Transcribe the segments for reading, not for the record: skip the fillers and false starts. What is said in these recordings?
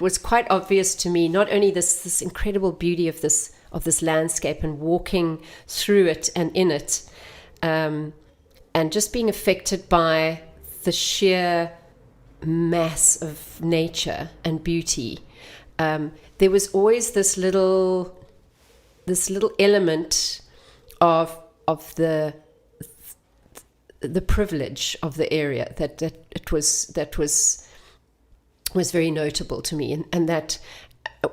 was quite obvious to me, not only this incredible beauty of this landscape and walking through it and in it, and just being affected by the sheer mass of nature and beauty. There was always this little element of the privilege of the area that was very notable to me, and that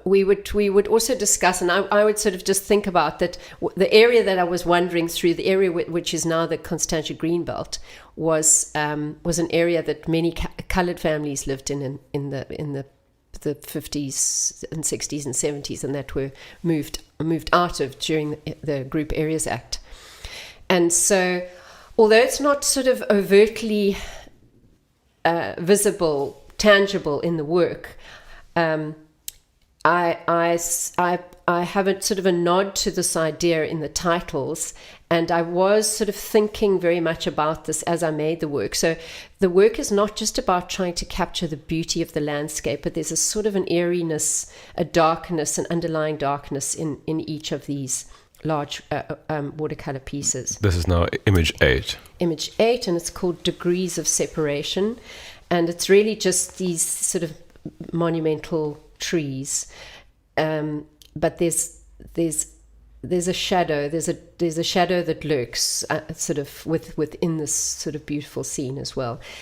we would also discuss, and I would sort of just think about that the area that I was wandering through, the area which is now the Constantia Greenbelt, was an area that many coloured families lived in the 50s and 60s and 70s, and that were moved out of during the Group Areas Act. And so, although it's not sort of overtly visible, tangible in the work, I have a sort of a nod to this idea in the titles, and I was sort of thinking very much about this as I made the work. So the work is not just about trying to capture the beauty of the landscape, but there's a sort of an airiness, a darkness, an underlying darkness in each of these large watercolor pieces. This is now image 8. Image 8, and it's called Degrees of Separation, and it's really just these sort of monumental trees, but there's a shadow. There's a shadow that lurks sort of within this sort of beautiful scene as well.